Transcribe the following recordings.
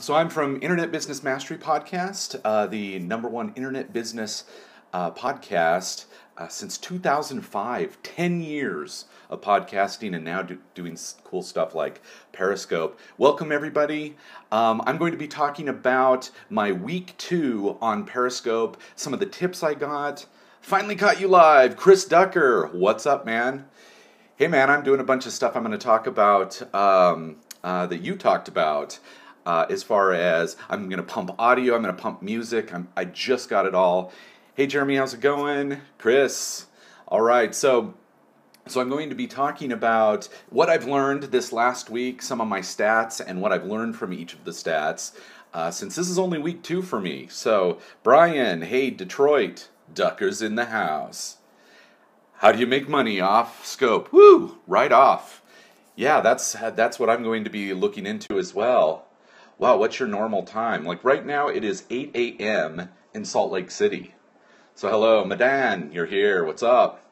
So I'm from Internet Business Mastery Podcast, the #1 internet business podcast since 2005. 10 years of podcasting and now doing cool stuff like Periscope. Welcome everybody. I'm going to be talking about my week 2 on Periscope, some of the tips I got. Finally caught you live. Chris Ducker, what's up, man? Hey man, I'm doing a bunch of stuff I'm going to talk about that you talked about. As far as I'm going to pump audio, I'm going to pump music. I just got it all. Hey Jeremy, how's it going? Chris. All right, so I'm going to be talking about what I've learned this last week, some of my stats, and what I've learned from each of the stats, since this is only week 2 for me. So Brian, hey Detroit, Ducker's in the house. How do you make money off Scope? Woo, right off. Yeah, that's what I'm going to be looking into as well. Wow, what's your normal time? Like right now it is 8 a.m. in Salt Lake City. So hello, Madan, you're here. What's up?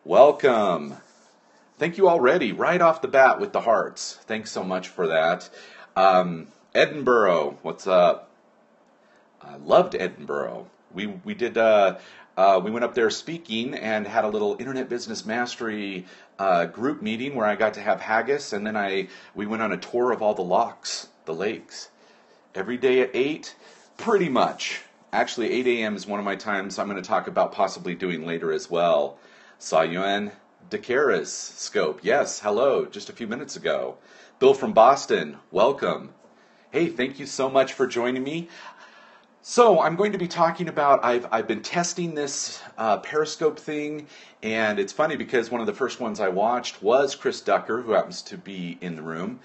Welcome. Thank you already, right off the bat with the hearts. Thanks so much for that. Edinburgh, what's up? I loved Edinburgh. We went up there speaking and had a little Internet Business Mastery group meeting where I got to have haggis, and then we went on a tour of all the locks, the lakes. Every day at 8, pretty much. Actually, 8 a.m. is one of my times I'm going to talk about possibly doing later as well. Sayuen DeCaris, Scope. Yes, hello, just a few minutes ago. Bill from Boston, welcome. Hey, thank you so much for joining me. So I'm going to be talking about, I've been testing this Periscope thing, and it's funny because one of the first ones I watched was Chris Ducker, who happens to be in the room,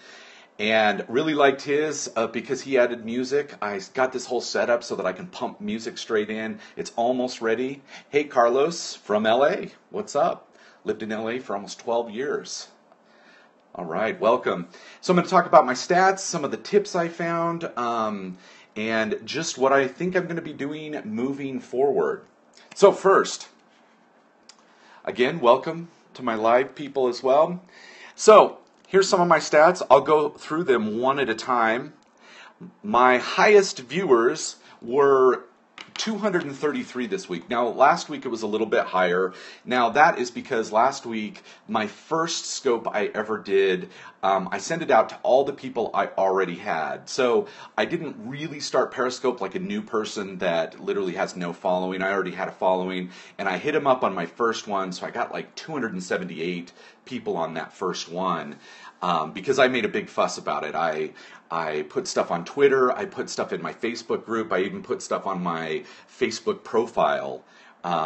and really liked his because he added music. I got this whole setup so that I can pump music straight in. It's almost ready. Hey Carlos from LA, what's up? Lived in LA for almost 12 years. All right, welcome. So I'm going to talk about my stats, some of the tips I found, and just what I think I'm going to be doing moving forward. So first, again, welcome to my live people as well. So here's some of my stats. I'll go through them one at a time. My highest viewers were 233 this week. Now, last week it was a little bit higher. Now, that is because last week, my first scope I ever did, I sent it out to all the people I already had. So I didn't really start Periscope like a new person that literally has no following. I already had a following, and I hit them up on my first one, so I got like 278 people on that first one. Because I made a big fuss about it. I put stuff on Twitter, I put stuff in my Facebook group, I even put stuff on my Facebook profile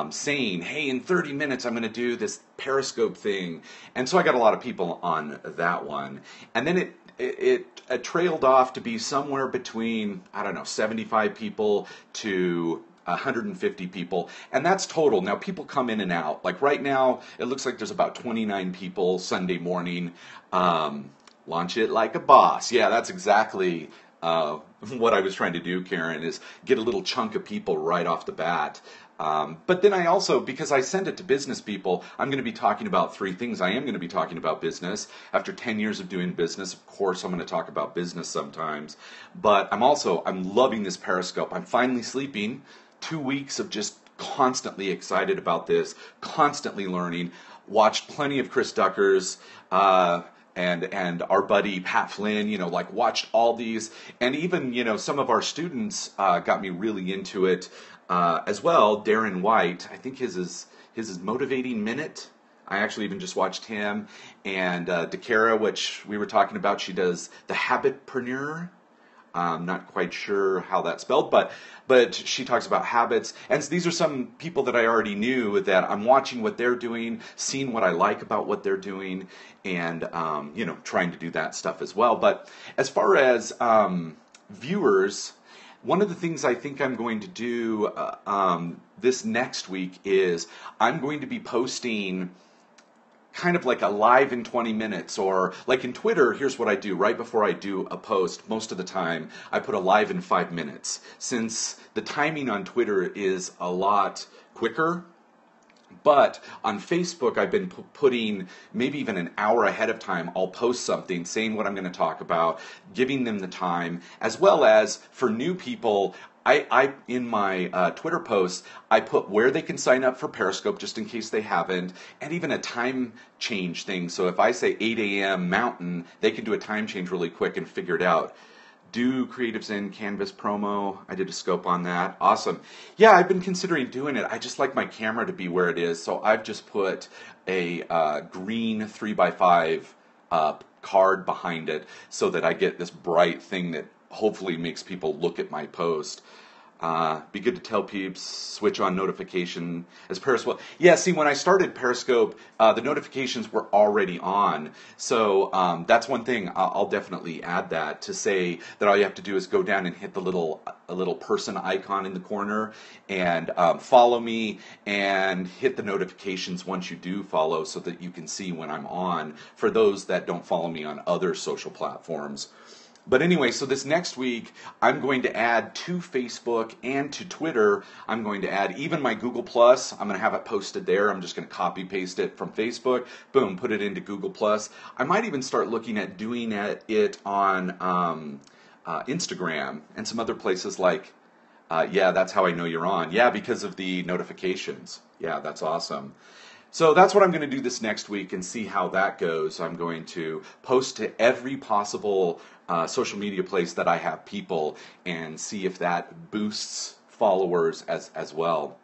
saying, hey, in 30 minutes I'm going to do this Periscope thing. And so I got a lot of people on that one. And then it trailed off to be somewhere between, I don't know, 75 people to 150 people, and that's total. Now people come in and out. Like right now, it looks like there's about 29 people Sunday morning. Launch it like a boss. Yeah, that's exactly what I was trying to do, Karen, is get a little chunk of people right off the bat. But then I also, because I send it to business people, I'm going to be talking about 3 things. I am going to be talking about business. After 10 years of doing business, of course, I'm going to talk about business sometimes. But I'm loving this Periscope. I'm finally sleeping. 2 weeks of just constantly excited about this, constantly learning. Watched plenty of Chris Ducker's and our buddy Pat Flynn, watched all these. And even, some of our students got me really into it as well. Darren White, I think his is Motivating Minute. I actually even just watched him. And DeCara, which we were talking about, she does The Habitpreneur. I'm not quite sure how that's spelled, but she talks about habits. And so these are some people that I already knew that I'm watching what they're doing, seeing what I like about what they're doing, and trying to do that stuff as well. But as far as viewers, one of the things I think I'm going to do this next week is I'm going to be posting kind of like a live in 20 minutes, or like in Twitter, here's what I do. Right before I do a post, most of the time, I put a live in 5 minutes. Since the timing on Twitter is a lot quicker, But on Facebook, I've been putting maybe even an hour ahead of time. I'll post something saying what I'm going to talk about, giving them the time, as well as for new people. I in my Twitter posts, I put where they can sign up for Periscope just in case they haven't, and even a time change thing. So if I say 8 a.m. Mountain, they can do a time change really quick and figure it out. Do Creatives in Canvas promo. I did a scope on that. Awesome. Yeah, I've been considering doing it. I just like my camera to be where it is, so I've just put a green 3x5 card behind it so that I get this bright thing that hopefully makes people look at my post. Be good to tell peeps, switch on notification as Periscope. Yeah, see, when I started Periscope, the notifications were already on. So that's one thing. I'll definitely add that to say that all you have to do is go down and hit the little person icon in the corner and follow me and hit the notifications once you do follow so that you can see when I'm on for those that don't follow me on other social platforms. But anyway, so this next week, I'm going to add to Facebook and to Twitter. I'm going to add even my Google Plus. I'm going to have it posted there. I'm just going to copy paste it from Facebook. Boom, put it into Google Plus. I might even start looking at doing it on Instagram and some other places like, yeah, that's how I know you're on. Yeah, because of the notifications. Yeah, that's awesome. So that's what I'm going to do this next week and see how that goes. I'm going to post to every possible social media place that I have people and see if that boosts followers as well.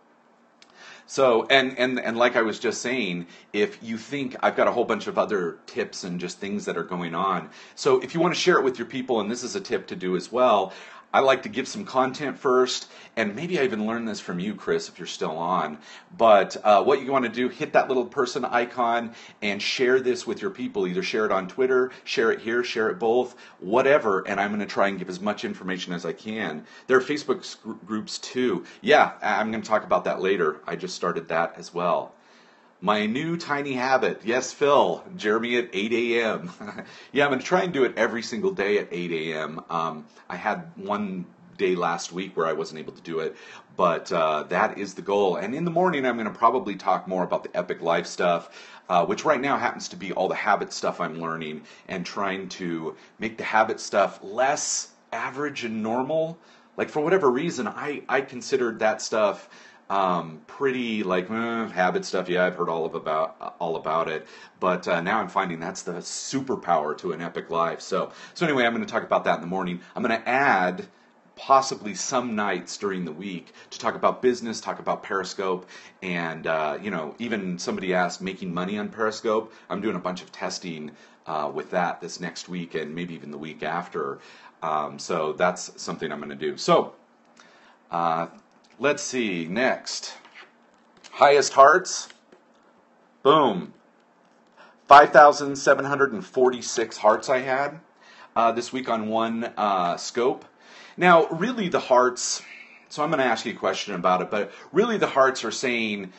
So, and like I was just saying, if you think I've got a whole bunch of other tips and just things that are going on. So if you want to share it with your people, and this is a tip to do as well, I like to give some content first, and maybe I even learned this from you, Chris, if you're still on. But what you want to do, hit that little person icon and share this with your people. Either share it on Twitter, share it here, share it both, whatever, and I'm going to try and give as much information as I can. There are Facebook groups too. Yeah, I'm going to talk about that later. I just started that as well. My new tiny habit. Yes, Phil. Jeremy at 8 a.m. Yeah, I'm going to try and do it every single day at 8 a.m. I had one day last week where I wasn't able to do it, but that is the goal. And in the morning, I'm going to probably talk more about the Epic Life stuff, which right now happens to be all the habit stuff I'm learning and trying to make the habit stuff less average and normal. Like, for whatever reason, I considered that stuff pretty like habit stuff. Yeah, I've heard all about it, but now I'm finding that's the superpower to an epic life. So anyway, I'm going to talk about that in the morning. I'm going to add possibly some nights during the week to talk about business, talk about Periscope, and even somebody asked making money on Periscope. I'm doing a bunch of testing with that this next week and maybe even the week after. So that's something I'm going to do. So. Let's see, next. Highest hearts. Boom. 5,746 hearts I had this week on one scope. Now, really the hearts, so I'm going to ask you a question about it, but really the hearts are saying,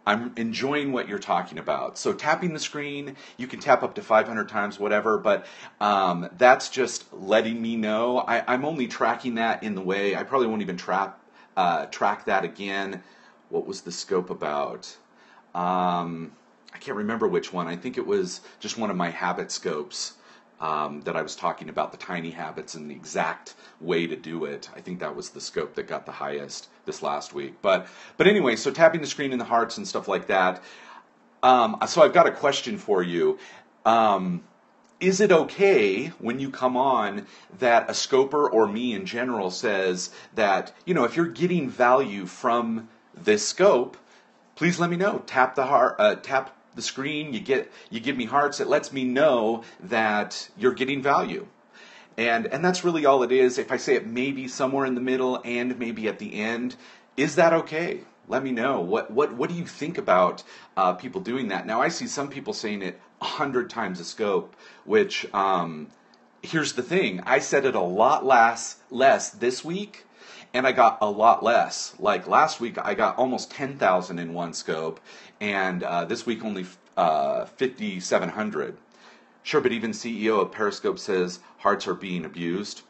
I'm enjoying what you're talking about. So tapping the screen, you can tap up to 500 times, whatever, but that's just letting me know. I'm only tracking that in the way, I probably won't even track that again. What was the scope about? I can't remember which one. I think it was just one of my habit scopes that I was talking about, the tiny habits and the exact way to do it. I think that was the scope that got the highest this last week. But anyway, so tapping the screen in the hearts and stuff like that. So I've got a question for you. Is it okay when you come on that a scoper or me in general says that, if you're getting value from this scope, please let me know. Tap the heart, tap the screen. You give me hearts. It lets me know that you're getting value, and that's really all it is. If I say it maybe somewhere in the middle and maybe at the end, is that okay? Let me know. What do you think about people doing that? Now I see some people saying it 100 times a scope, which here's the thing. I said it a lot less this week, and I got a lot less. Like last week, I got almost 10,000 in one scope, and this week only 5,700. Sure, but even CEO of Periscope says hearts are being abused.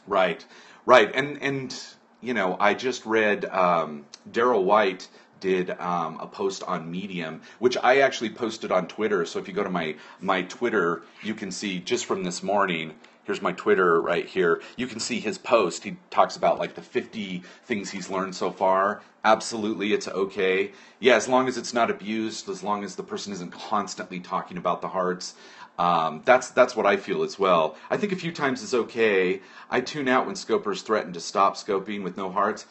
Right, and I just read Daryl White did a post on Medium, which I actually posted on Twitter. So if you go to my Twitter, you can see just from this morning. Here's my Twitter right here. You can see his post. He talks about like the 50 things he's learned so far. Absolutely, it's okay. Yeah, as long as it's not abused, as long as the person isn't constantly talking about the hearts. That's what I feel as well. I think a few times is okay. I tune out when scopers threaten to stop scoping with no hearts.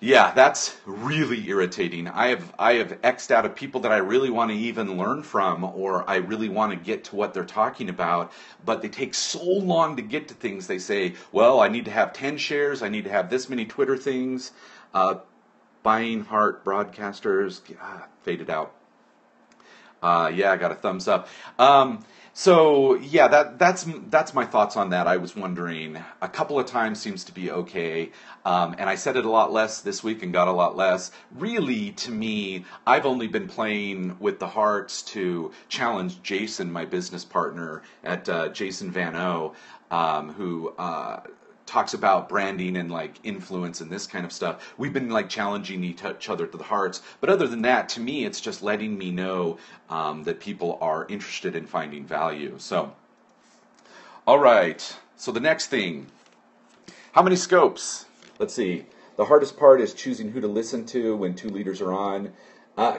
Yeah, that's really irritating. I have X'd out of people that I really want to even learn from, or I really want to get to what they're talking about, but they take so long to get to things. They say, well, I need to have 10 shares, I need to have this many Twitter things. Buying heart broadcasters, faded out. Yeah, I got a thumbs up. So yeah, that's my thoughts on that. I was wondering, a couple of times seems to be okay, and I said it a lot less this week and got a lot less. Really, to me, I've only been playing with the hearts to challenge Jason, my business partner at Jason Van O, who talks about branding and like influence and this kind of stuff. We've been like challenging each other to the hearts, but other than that, to me, it's just letting me know that people are interested in finding value. So, all right. So the next thing, how many scopes? Let's see. The hardest part is choosing who to listen to when two leaders are on.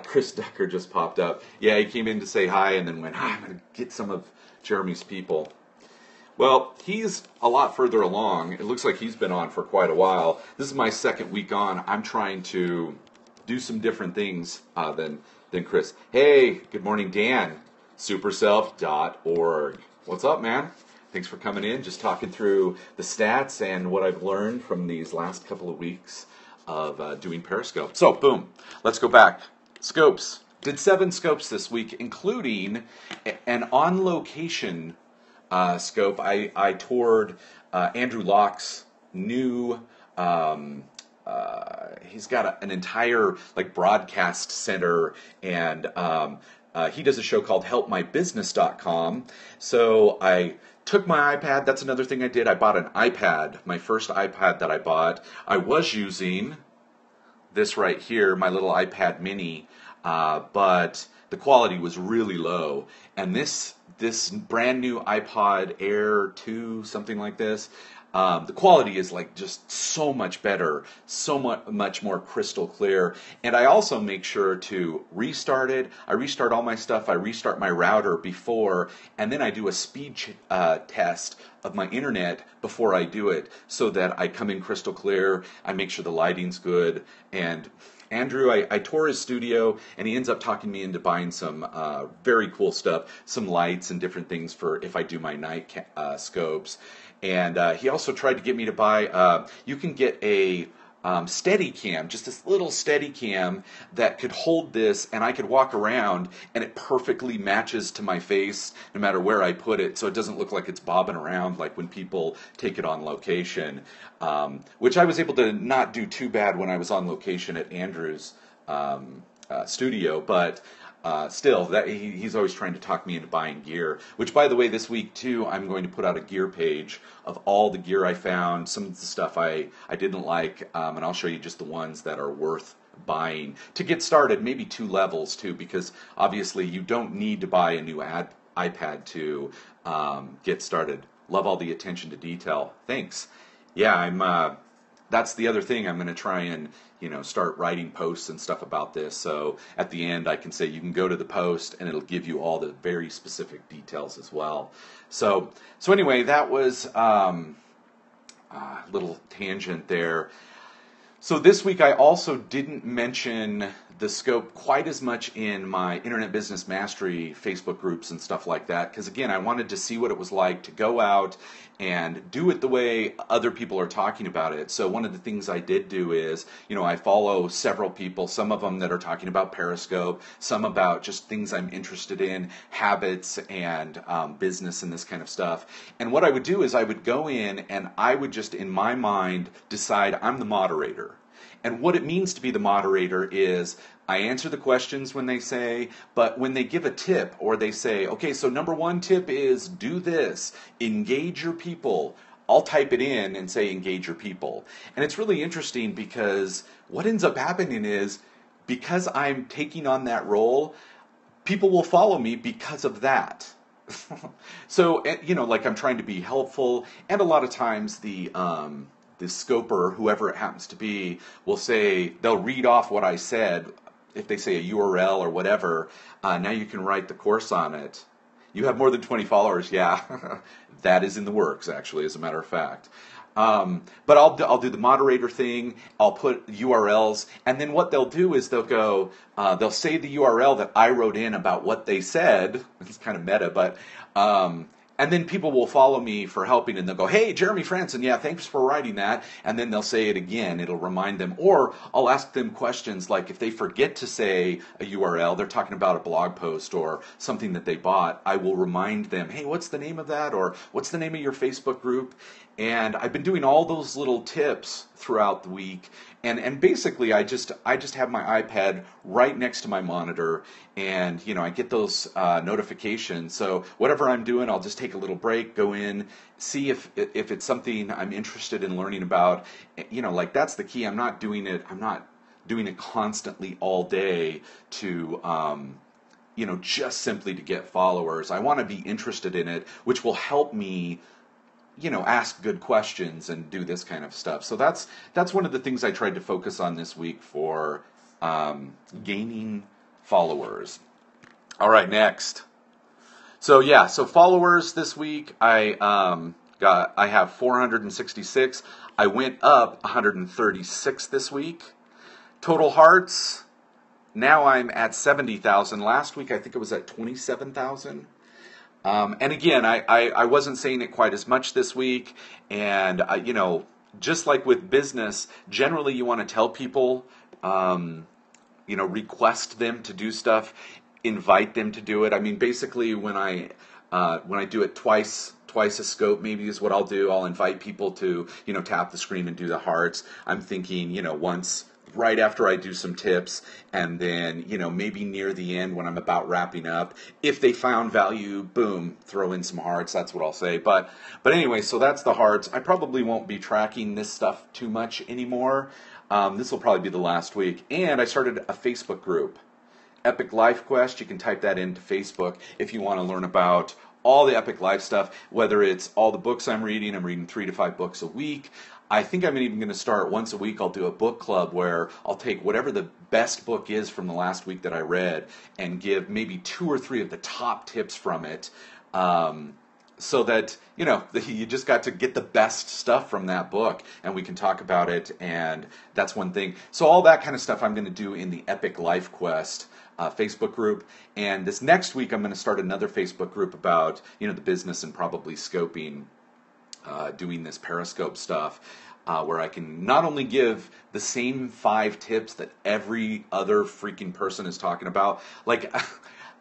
Chris Ducker just popped up. Yeah, he came in to say hi and then went, I'm going to get some of Jeremy's people. Well, he's a lot further along. It looks like he's been on for quite a while. This is my second week on. I'm trying to do some different things than Chris. Hey, good morning, Dan. Superself.org. What's up, man? Thanks for coming in. Just talking through the stats and what I've learned from these last couple of weeks of doing Periscope. So, boom. Let's go back. Scopes. Did 7 scopes this week, including an on-location scope. I toured Andrew Locke's new. He's got an entire like broadcast center, and he does a show called HelpMyBusiness.com. So I took my iPad. That's another thing I did. I bought an iPad. My first iPad that I bought. I was using this right here, my little iPad Mini, but the quality was really low, and this brand new iPod Air 2, something like this, the quality is like just so much better, so much more crystal clear. And I also make sure to restart it. I restart all my stuff. I restart my router before, and then I do a speed test of my internet before I do it, so that I come in crystal clear. I make sure the lighting's good. And Andrew, I tour his studio, and he ends up talking me into buying some very cool stuff, some lights and different things for if I do my night scopes. And he also tried to get me to buy, you can get a Steadicam, just this little Steadicam that could hold this, and I could walk around, and it perfectly matches to my face no matter where I put it, so it doesn't look like it's bobbing around like when people take it on location, which I was able to not do too bad when I was on location at Andrew's studio, but still, he's always trying to talk me into buying gear, which, by the way, this week, too, I'm going to put out a gear page of all the gear I found, some of the stuff I didn't like, and I'll show you just the ones that are worth buying. To get started, maybe 2 levels, too, because obviously you don't need to buy a new iPad to get started. Love all the attention to detail. Thanks. Yeah, that's the other thing. I'm going to try and start writing posts and stuff about this. So at the end, I can say you can go to the post, and it'll give you all the very specific details as well. So anyway, that was a little tangent there. So this week, I also didn't mention the scope quite as much in my Internet Business Mastery Facebook groups and stuff like that, because again, I wanted to see what it was like to go out and do it the way other people are talking about it. So one of the things I did do is, I follow several people, some of them that are talking about Periscope, some about just things I'm interested in, habits and business and this kind of stuff. And what I would do is I would go in and I would just, in my mind, decide I'm the moderator. And what it means to be the moderator is I answer the questions when they say, but when they give a tip or they say, okay, so number 1 tip is do this, engage your people, I'll type it in and say engage your people. And it's really interesting because what ends up happening is because I'm taking on that role, people will follow me because of that. So, like I'm trying to be helpful, and a lot of times the scoper, whoever it happens to be, will say, they'll read off what I said. If they say a URL or whatever, now you can write the course on it. You have more than 20 followers, yeah. That is in the works, actually, as a matter of fact. But I'll do the moderator thing. I'll put URLs, and then what they'll do is they'll say the URL that I wrote in about what they said. It's kind of meta, but and then people will follow me for helping, and they'll go, "Hey, Jeremy Franson, yeah, thanks for writing that." And then they'll say it again. It'll remind them, or I'll ask them questions like if they forget to say a URL, they're talking about a blog post or something that they bought. I will remind them, "Hey, what's the name of that?" Or "What's the name of your Facebook group?" And I've been doing all those little tips throughout the week, and basically I just have my iPad right next to my monitor, and I get those notifications. So whatever I'm doing, I'll just take a little break, go in, see if it's something I'm interested in learning about. Like that's the key. I'm not doing it constantly all day to just simply to get followers. I want to be interested in it, which will help me ask good questions and do this kind of stuff. So that's one of the things I tried to focus on this week for gaining followers. All right, next. So followers this week, I have 466. I went up 136 this week. Total hearts, now I'm at 70,000. Last week I think it was at 27,000. And again, I wasn't saying it quite as much this week, and just like with business, generally you want to tell people, request them to do stuff, invite them to do it. I mean, basically when I do it twice a scope, maybe is what I'll do. I'll invite people to tap the screen and do the hearts. I'm thinking once right after I do some tips, and then maybe near the end when I'm about wrapping up, if they found value, boom, throw in some hearts. That's what I'll say. But anyway, so that's the hearts. I probably won't be tracking this stuff too much anymore. This will probably be the last week. And I started a Facebook group, Epic Life Quest. You can type that into Facebook if you want to learn about all the Epic Life stuff, whether it's all the books I'm reading 3 to 5 books a week. I think I'm even going to start once a week. I'll do a book club where I'll take whatever the best book is from the last week that I read and give maybe 2 or 3 of the top tips from it, so that you just got to get the best stuff from that book, and we can talk about it. And that's one thing. So all that kind of stuff I'm going to do in the Epic Life Quest Facebook group. And this next week I'm going to start another Facebook group about the business and probably scoping. Doing this Periscope stuff, where I can not only give the same 5 tips that every other freaking person is talking about. Like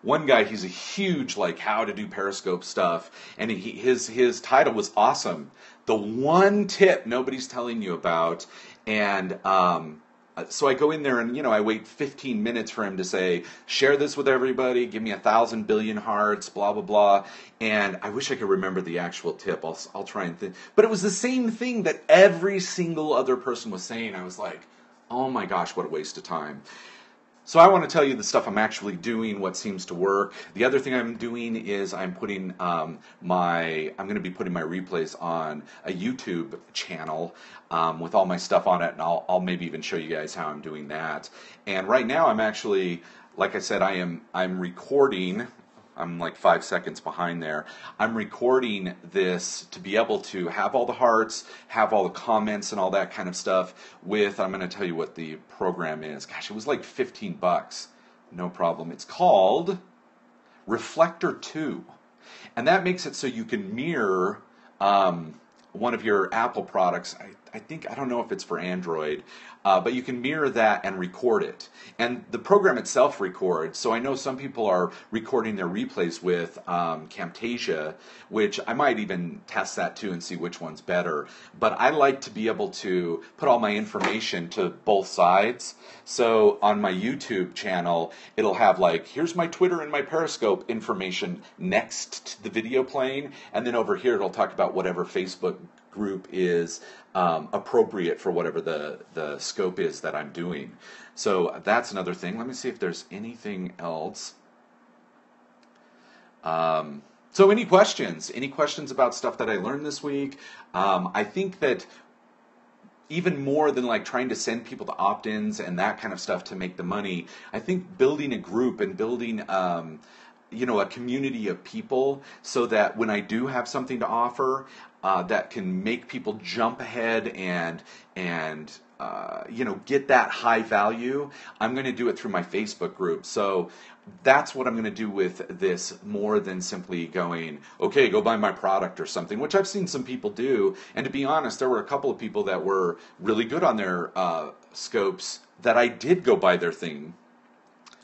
one guy, he's a huge how to do Periscope stuff, and his title was awesome. The one tip nobody's telling you about, and so I go in there and I wait 15 minutes for him to say, share this with everybody, give me 1,000 billion hearts, blah blah blah. And I wish I could remember the actual tip. I'll try and think. But it was the same thing that every single other person was saying. I was like, oh my gosh, what a waste of time. So I want to tell you the stuff I'm actually doing, what seems to work. The other thing I'm doing is I'm going to be putting my replays on a YouTube channel with all my stuff on it, and I'll maybe even show you guys how I'm doing that. And right now I'm actually, like I said, I'm recording. I'm like 5 seconds behind there. I'm recording this to be able to have all the hearts, have all the comments and all that kind of stuff with, I'm going to tell you what the program is. Gosh, it was like $15. No problem. It's called Reflector 2. And that makes it so you can mirror one of your Apple products. I don't know if it's for Android, but you can mirror that and record it. And the program itself records, so I know some people are recording their replays with Camtasia, which I might even test that too and see which one's better. But I like to be able to put all my information to both sides. So on my YouTube channel, it'll have here's my Twitter and my Periscope information next to the video playing, and then over here it'll talk about whatever Facebook group is appropriate for whatever the scope is that I'm doing. So that's another thing. Let me see if there's anything else. So any questions? Any questions about stuff that I learned this week? I think that even more than like trying to send people to opt-ins and that kind of stuff to make the money, I think building a group and building a community of people so that when I do have something to offer that can make people jump ahead and get that high value, I'm going to do it through my Facebook group. So that's what I'm going to do with this, more than simply going, okay, go buy my product or something, which I've seen some people do. And to be honest, there were a couple of people that were really good on their scopes that I did go buy their thing.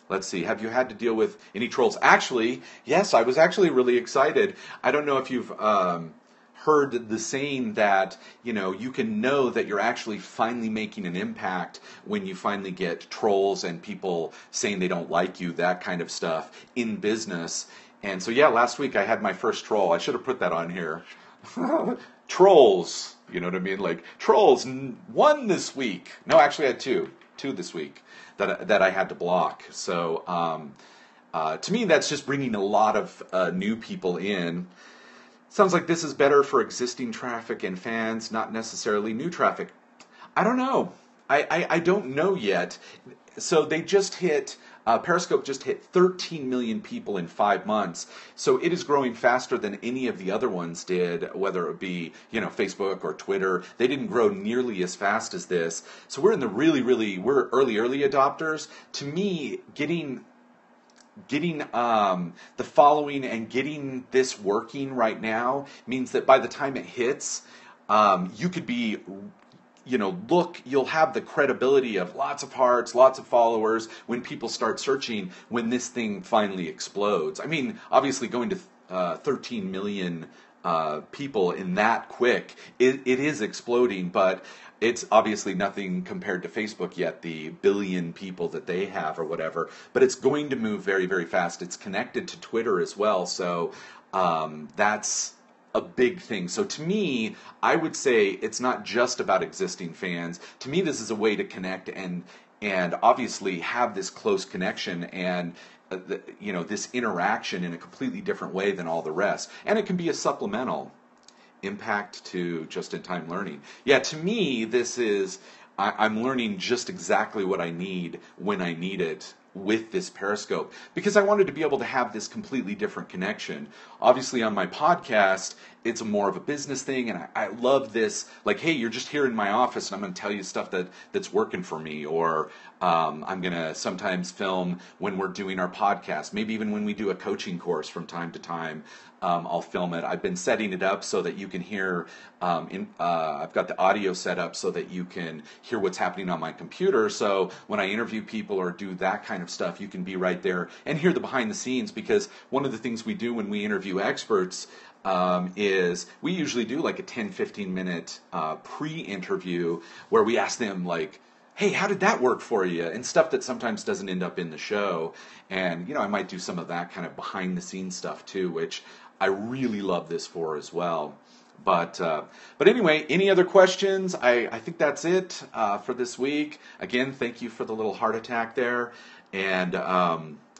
Let's see, have you had to deal with any trolls? Actually, yes, I was actually really excited. I don't know if you've heard the saying that, you can know that you're actually finally making an impact when you finally get trolls and people saying they don't like you, that kind of stuff in business. And so, yeah, last week I had my first troll. I should have put that on here. Trolls, you know what I mean? Like, trolls, one this week. No, actually I had two this week that I had to block. So to me, that's just bringing a lot of new people in. Sounds like this is better for existing traffic and fans, not necessarily new traffic. I don't know. I don't know yet. So they just hit, Periscope just hit 13 million people in 5 months. So it is growing faster than any of the other ones did, whether it be, Facebook or Twitter. They didn't grow nearly as fast as this. So we're in the we're early adopters. To me, getting the following and getting this working right now means that by the time it hits, you could be, you'll have the credibility of lots of hearts, lots of followers when people start searching, when this thing finally explodes. I mean, obviously going to 13 million people in that quick, it is exploding, but it's obviously nothing compared to Facebook yet, the billion people that they have or whatever. But it's going to move very, very fast. It's connected to Twitter as well, so that's a big thing. So to me, I would say it's not just about existing fans. To me, this is a way to connect and obviously have this close connection and this interaction in a completely different way than all the rest. And it can be a supplemental impact to just-in-time learning. Yeah, to me, this is, I'm learning just exactly what I need when I need it with this Periscope, because I wanted to be able to have this completely different connection. Obviously on my podcast, it's more of a business thing, and I love this, like, hey, you're just here in my office and I'm going to tell you stuff that's working for me, or I'm going to sometimes film when we're doing our podcast, maybe even when we do a coaching course from time to time. I'll film it. I've been setting it up so that you can hear, I've got the audio set up so that you can hear what's happening on my computer. So when I interview people or do that kind of stuff, you can be right there and hear the behind the scenes, because one of the things we do when we interview experts is we usually do like a 10-15 minute pre-interview where we ask them, like, hey, how did that work for you? And stuff that sometimes doesn't end up in the show. And, I might do some of that kind of behind the scenes stuff too, which I really love this for as well. But anyway, any other questions? I think that's it for this week. Again, thank you for the little heart attack there. And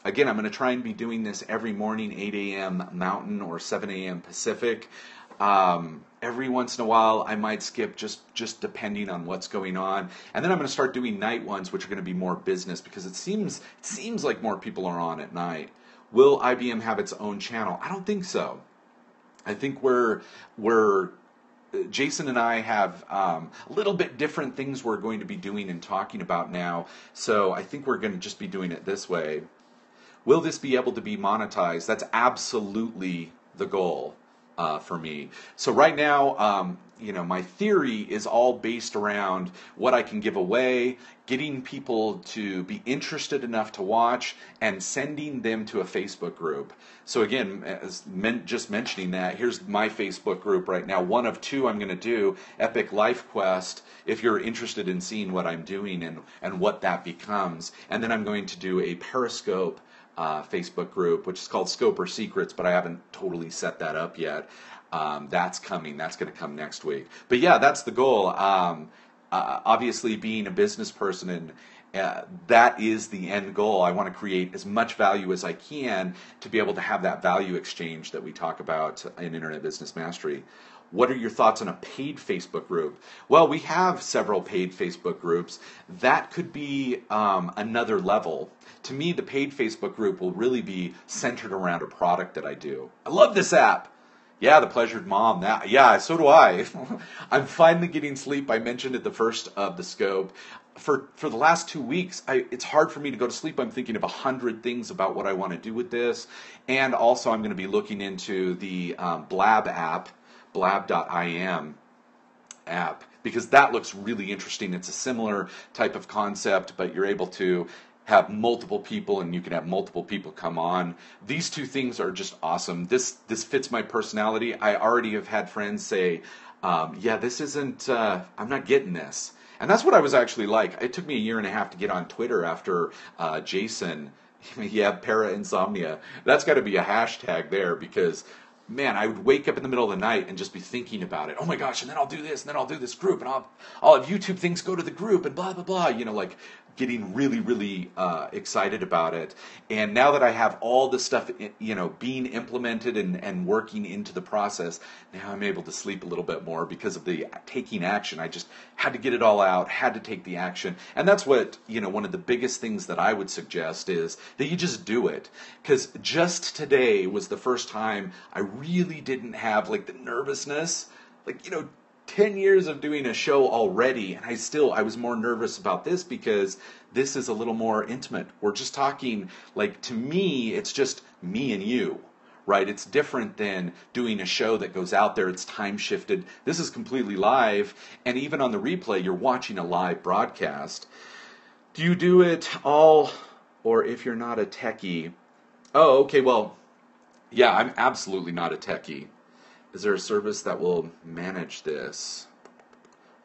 again, I'm going to try and be doing this every morning, 8 a.m. Mountain or 7 a.m. Pacific. Every once in a while, I might skip just depending on what's going on. And then I'm going to start doing night ones, which are going to be more business, because it seems like more people are on at night. Will IBM have its own channel? I don't think so. I think we're Jason and I have a little bit different things we're going to be doing and talking about now. So I think we're going to just be doing it this way. Will this be able to be monetized? That's absolutely the goal for me. So right now, my theory is all based around what I can give away, getting people to be interested enough to watch, and sending them to a Facebook group. So again, just mentioning that, here's my Facebook group right now. One of two I'm going to do, Epic Life Quest, if you're interested in seeing what I'm doing and what that becomes. And then I'm going to do a Periscope Facebook group, which is called Scope or Secrets, but I haven't totally set that up yet. That's coming. That's going to come next week. But yeah, that's the goal. Obviously, being a business person, and that is the end goal. I want to create as much value as I can to be able to have that value exchange that we talk about in Internet Business Mastery. What are your thoughts on a paid Facebook group? Well, we have several paid Facebook groups. That could be another level. To me, the paid Facebook group will really be centered around a product that I do. I love this app. Yeah, the Pleasured Mom. That, yeah, so do I. I'm finally getting sleep. I mentioned at the first of the scope. For the last 2 weeks, it's hard for me to go to sleep. I'm thinking of 100 things about what I want to do with this. And also I'm going to be looking into the Blab app, blab.im app, because that looks really interesting. It's a similar type of concept, but you're able to have multiple people, and you can have multiple people come on. These two things are just awesome. This fits my personality. I already have had friends say, yeah, this isn't, I'm not getting this. And that's what I was actually like. It took me a year and a half to get on Twitter after Jason, yeah, para-insomnia. That's got to be a hashtag there, because man, I would wake up in the middle of the night and just be thinking about it. Oh my gosh, and then I'll do this, and then I'll do this group, and I'll have YouTube things go to the group, and blah, blah, blah. You know, like getting really, really excited about it. And now that I have all this stuff, you know, being implemented and working into the process, now I'm able to sleep a little bit more because of the taking action. I just had to get it all out, had to take the action. And that's what, you know, one of the biggest things that I would suggest is that you just do it. Because just today was the first time I really didn't have like the nervousness, like, you know, 10 years of doing a show already, and I was more nervous about this because this is a little more intimate. We're just talking, like, to me, it's just me and you, right? It's different than doing a show that goes out there. It's time shifted. This is completely live, and even on the replay, you're watching a live broadcast. Do you do it all, or if you're not a techie? Oh, okay, well, yeah, I'm absolutely not a techie. Is there a service that will manage this?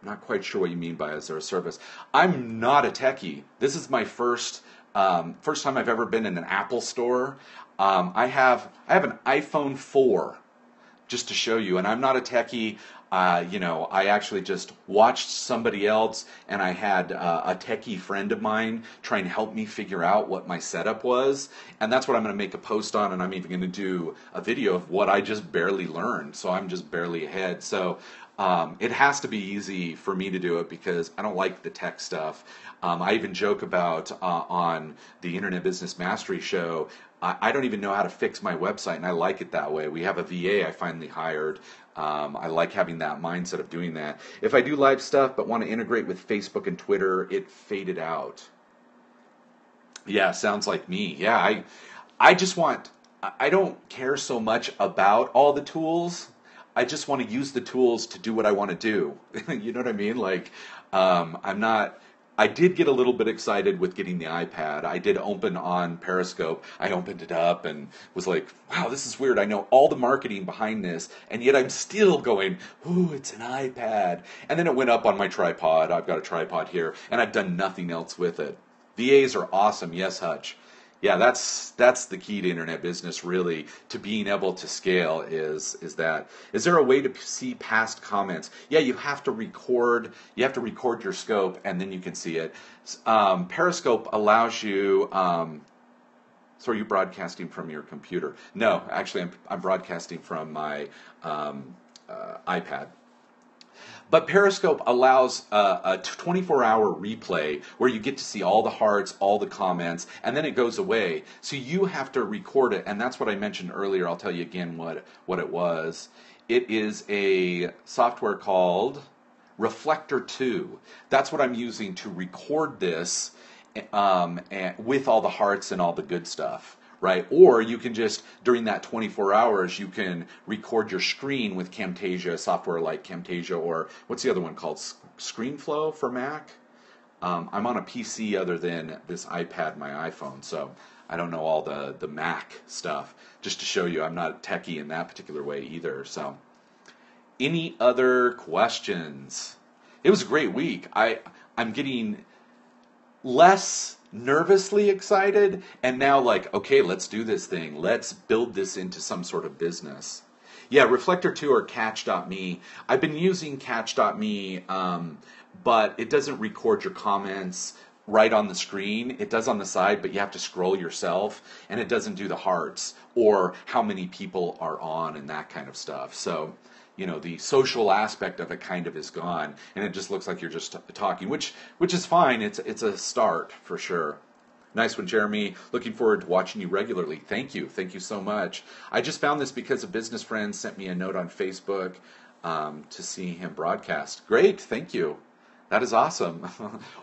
I'm not quite sure what you mean by is there a service. I'm not a techie. This is my first time I've ever been in an Apple store. I have an iPhone 4, just to show you, and I'm not a techie. You know, I actually just watched somebody else, and I had a techie friend of mine try and help me figure out what my setup was, and that's what I'm going to make a post on, and I'm even going to do a video of what I just barely learned, so I'm just barely ahead. So it has to be easy for me to do it because I don't like the tech stuff. I even joke about on the Internet Business Mastery show, I don't even know how to fix my website, and I like it that way. We have a VA I finally hired. I like having that mindset of doing that. If I do live stuff but want to integrate with Facebook and Twitter, it faded out. Yeah, sounds like me. Yeah, I just want, I don't care so much about all the tools. I just want to use the tools to do what I want to do. You know what I mean? Like, I did get a little bit excited with getting the iPad. I did open on Periscope. I opened it up and was like, wow, this is weird. I know all the marketing behind this, and yet I'm still going, ooh, it's an iPad. And then it went up on my tripod. I've got a tripod here, and I've done nothing else with it. VAs are awesome. Yes, Hutch. Yeah, that's the key to internet business, really, to being able to scale is that. Is there a way to see past comments? Yeah, you have to record your scope, and then you can see it. Periscope allows you, so are you broadcasting from your computer? No, actually, I'm broadcasting from my iPad. But Periscope allows a 24-hour replay where you get to see all the hearts, all the comments, and then it goes away. So you have to record it, and that's what I mentioned earlier. I'll tell you again what it was. It is a software called Reflector 2. That's what I'm using to record this and with all the hearts and all the good stuff. Right? Or you can just, during that 24 hours, you can record your screen with Camtasia, software like Camtasia, or what's the other one called? ScreenFlow for Mac? I'm on a PC other than this iPad, my iPhone, so I don't know all the Mac stuff. Just to show you, I'm not techie in that particular way either. So, any other questions? It was a great week. I'm getting less nervously excited, and now like, okay, let's do this thing. Let's build this into some sort of business. Yeah, Reflector2 or Catch.me. I've been using Catch.me, but it doesn't record your comments right on the screen. It does on the side, but you have to scroll yourself, and it doesn't do the hearts or how many people are on and that kind of stuff. So, the social aspect of it kind of is gone, and it just looks like you're just talking, which is fine. It's a start for sure. Nice one, Jeremy. Looking forward to watching you regularly. Thank you. Thank you so much. I just found this because a business friend sent me a note on Facebook to see him broadcast. Great. Thank you. That is awesome.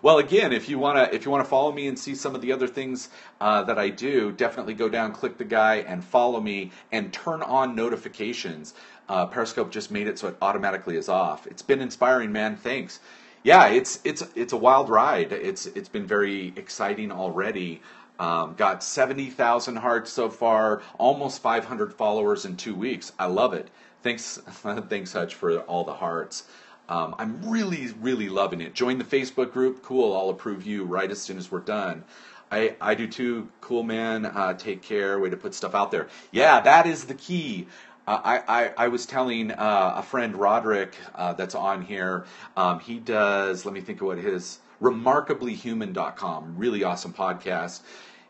Well, again, if you wanna follow me and see some of the other things that I do, definitely go down, click the guy, and follow me, and turn on notifications. Periscope just made it so it automatically is off. It's been inspiring, man. Thanks. Yeah, it's a wild ride. It's been very exciting already. Got 70,000 hearts so far, almost 500 followers in 2 weeks. I love it. Thanks, thanks, Hutch, for all the hearts. I'm really, really loving it. Join the Facebook group. Cool. I'll approve you right as soon as we're done. I do too. Cool, man. Take care. Way to put stuff out there. Yeah, that is the key. I was telling a friend, Roderick, that's on here. He does, let me think of what his, remarkablyhuman.com. Really awesome podcast.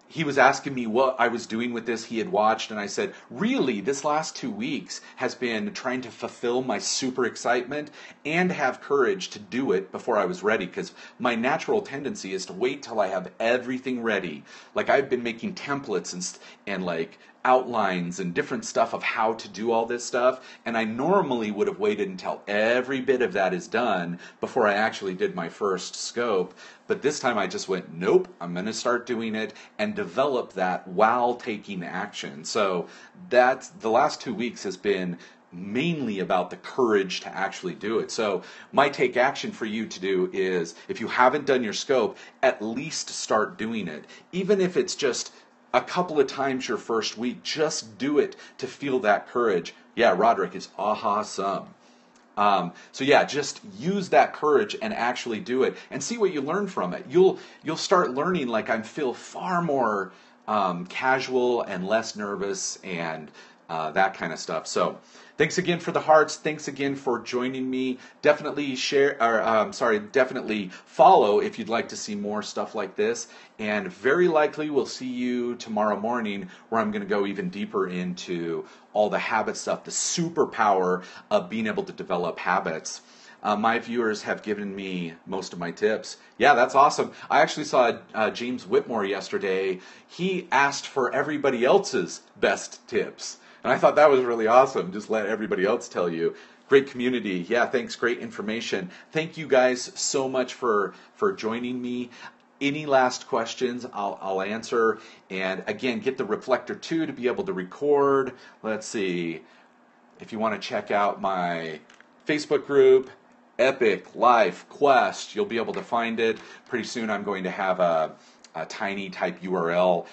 He was asking me what I was doing with this he had watched, and I said, really, this last 2 weeks has been trying to fulfill my super excitement and have courage to do it before I was ready, because my natural tendency is to wait till I have everything ready. Like, I've been making templates and like outlines and different stuff of how to do all this stuff, and I normally would have waited until every bit of that is done before I actually did my first scope. But this time I just went, nope, I'm going to start doing it and develop that while taking action. So that's, the last 2 weeks has been mainly about the courage to actually do it. So my take action for you to do is, if you haven't done your scope, at least start doing it. Even if it's just a couple of times your first week, just do it to feel that courage. Yeah, Roderick is awesome. So yeah, just use that courage and actually do it, and see what you learn from it. You'll start learning, like, I feel far more casual and less nervous and that kind of stuff. So thanks again for the hearts. Thanks again for joining me. Definitely share, or definitely follow if you'd like to see more stuff like this. And very likely we'll see you tomorrow morning, where I'm going to go even deeper into all the habit stuff, the superpower of being able to develop habits. My viewers have given me most of my tips. Yeah, that's awesome. I actually saw James Whitmore yesterday. He asked for everybody else's best tips, and I thought that was really awesome. Just let everybody else tell you. Great community. Yeah, thanks. Great information. Thank you guys so much for joining me. Any last questions, I'll answer. And again, get the Reflector2 to be able to record. Let's see. If you want to check out my Facebook group, Epic Life Quest, you'll be able to find it. Pretty soon I'm going to have a tiny type URL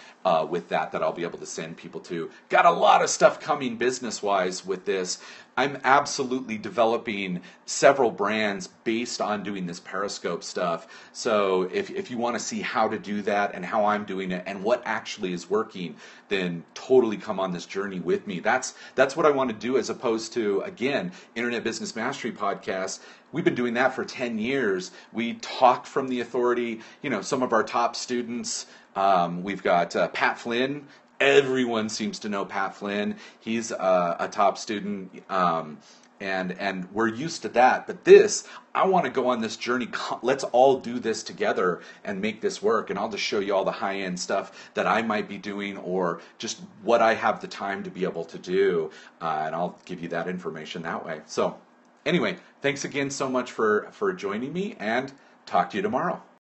with that I'll be able to send people to. Got a lot of stuff coming business-wise with this. I'm absolutely developing several brands based on doing this Periscope stuff. So if you want to see how to do that and how I'm doing it and what actually is working, then totally come on this journey with me. That's what I want to do, as opposed to, again, Internet Business Mastery Podcast. We've been doing that for 10 years. We talk from the authority. Some of our top students, we've got Pat Flynn. Everyone seems to know Pat Flynn. He's a top student, and we're used to that. But this, I want to go on this journey. Let's all do this together and make this work. And I'll just show you all the high-end stuff that I might be doing, or just what I have the time to be able to do. And I'll give you that information that way. So anyway, thanks again so much for joining me, and talk to you tomorrow.